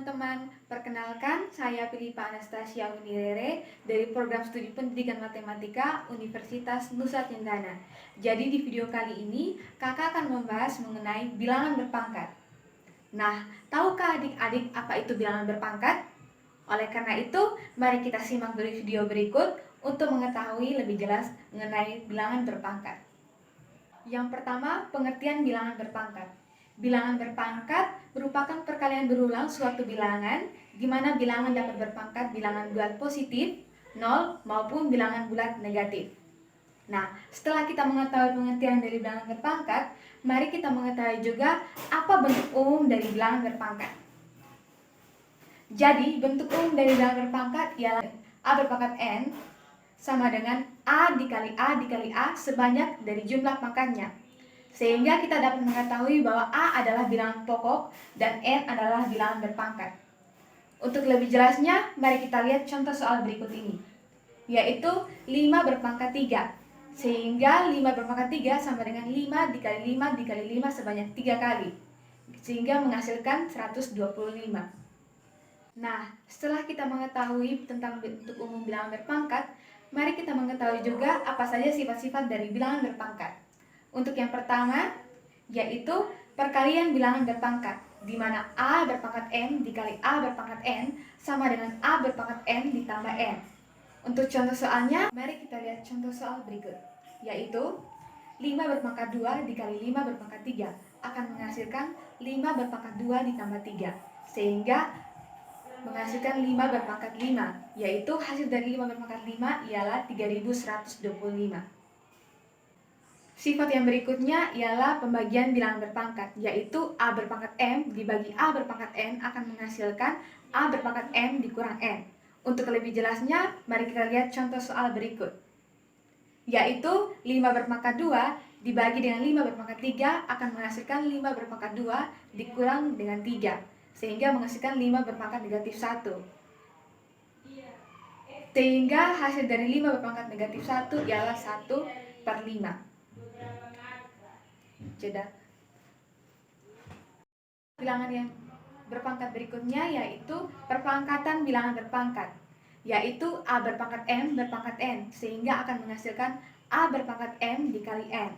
teman-teman, perkenalkan saya Filipa Anastasia Unirere dari Program Studi Pendidikan Matematika Universitas Nusa Cendana. Jadi di video kali ini kakak akan membahas mengenai bilangan berpangkat. Nah, tahukah adik-adik apa itu bilangan berpangkat? Oleh karena itu, mari kita simak dari video berikut untuk mengetahui lebih jelas mengenai bilangan berpangkat. Yang pertama, pengertian bilangan berpangkat. Bilangan berpangkat merupakan perkalian berulang suatu bilangan di mana bilangan dapat berpangkat bilangan bulat positif, 0 maupun bilangan bulat negatif. Nah, setelah kita mengetahui pengertian dari bilangan berpangkat, mari kita mengetahui juga apa bentuk umum dari bilangan berpangkat. Jadi, bentuk umum dari bilangan berpangkat ialah A berpangkat N sama dengan A dikali A sebanyak dari jumlah pangkatnya. Sehingga kita dapat mengetahui bahwa A adalah bilangan pokok dan N adalah bilangan berpangkat. Untuk lebih jelasnya, mari kita lihat contoh soal berikut ini, yaitu 5 berpangkat 3. Sehingga 5 berpangkat 3 sama dengan 5 dikali 5 dikali 5 sebanyak 3 kali. Sehingga menghasilkan 125. Nah, setelah kita mengetahui tentang bentuk umum bilangan berpangkat, mari kita mengetahui juga apa saja sifat-sifat dari bilangan berpangkat. Untuk yang pertama, yaitu perkalian bilangan berpangkat, di mana A berpangkat N dikali A berpangkat N sama dengan A berpangkat N ditambah N. Untuk contoh soalnya, mari kita lihat contoh soal berikut, yaitu 5 berpangkat 2 dikali 5 berpangkat 3 akan menghasilkan 5 berpangkat 2 ditambah 3, sehingga menghasilkan 5 berpangkat 5, yaitu hasil dari 5 berpangkat 5 ialah 3125. Sifat yang berikutnya ialah pembagian bilangan berpangkat, yaitu A berpangkat M dibagi A berpangkat N akan menghasilkan A berpangkat M dikurang N. Untuk lebih jelasnya, mari kita lihat contoh soal berikut, yaitu 5 berpangkat 2 dibagi dengan 5 berpangkat 3 akan menghasilkan 5 berpangkat 2 dikurang dengan 3, sehingga menghasilkan 5 berpangkat negatif 1. Sehingga hasil dari 5 berpangkat negatif 1 ialah 1/5. Jeda. Bilangan yang berpangkat berikutnya yaitu perpangkatan bilangan berpangkat, yaitu A berpangkat M berpangkat N, sehingga akan menghasilkan A berpangkat M dikali N.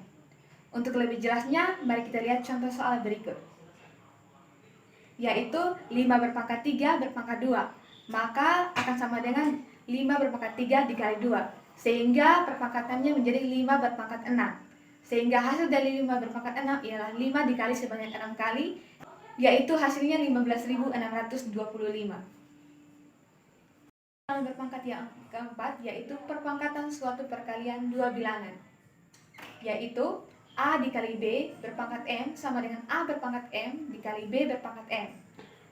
Untuk lebih jelasnya, mari kita lihat contoh soal berikut, yaitu 5 berpangkat 3 berpangkat 2, maka akan sama dengan 5 berpangkat 3 dikali 2, sehingga perpangkatannya menjadi 5 berpangkat 6. Sehingga hasil dari 5 berpangkat 6 ialah 5 dikali sebanyak 6 kali, yaitu hasilnya 15.625. Bilangan berpangkat yang keempat yaitu perpangkatan suatu perkalian dua bilangan, yaitu A dikali B berpangkat M sama dengan A berpangkat M dikali B berpangkat M.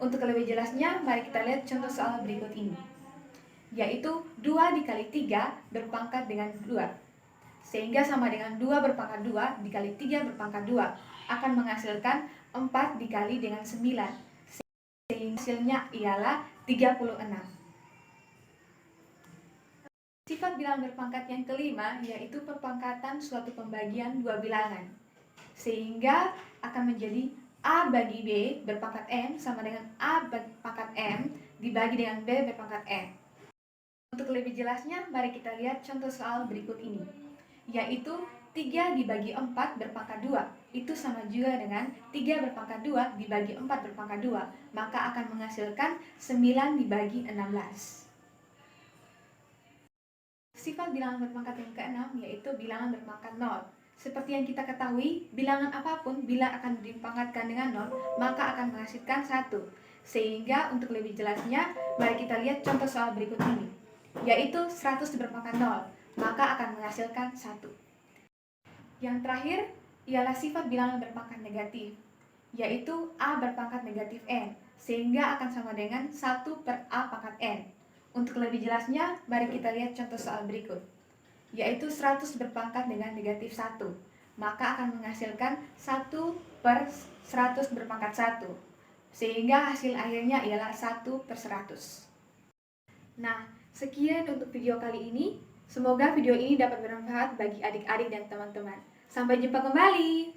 Untuk lebih jelasnya, mari kita lihat contoh soal berikut ini, yaitu 2 dikali 3 berpangkat dengan 2. Sehingga sama dengan 2 berpangkat 2 dikali 3 berpangkat 2 akan menghasilkan 4 dikali dengan 9, sehingga hasilnya ialah 36. Sifat bilangan berpangkat yang kelima yaitu perpangkatan suatu pembagian dua bilangan, sehingga akan menjadi A bagi B berpangkat M sama dengan A berpangkat M dibagi dengan B berpangkat M. Untuk lebih jelasnya, mari kita lihat contoh soal berikut ini, yaitu 3 dibagi 4 berpangkat 2, itu sama juga dengan 3 berpangkat 2 dibagi 4 berpangkat 2, maka akan menghasilkan 9 dibagi 16. Sifat bilangan berpangkat yang keenam yaitu bilangan berpangkat 0. Seperti yang kita ketahui, bilangan apapun bila akan dipangkatkan dengan 0, maka akan menghasilkan 1. Sehingga untuk lebih jelasnya, mari kita lihat contoh soal berikut ini, yaitu 100 berpangkat 0, maka akan menghasilkan 1. Yang terakhir ialah sifat bilangan berpangkat negatif, yaitu A berpangkat negatif N, sehingga akan sama dengan 1/A pangkat N. Untuk lebih jelasnya, mari kita lihat contoh soal berikut, yaitu 100 berpangkat dengan negatif 1, maka akan menghasilkan 1/100 berpangkat 1, sehingga hasil akhirnya ialah 1/100. Nah, sekian untuk video kali ini. Semoga video ini dapat bermanfaat bagi adik-adik dan teman-teman. Sampai jumpa kembali.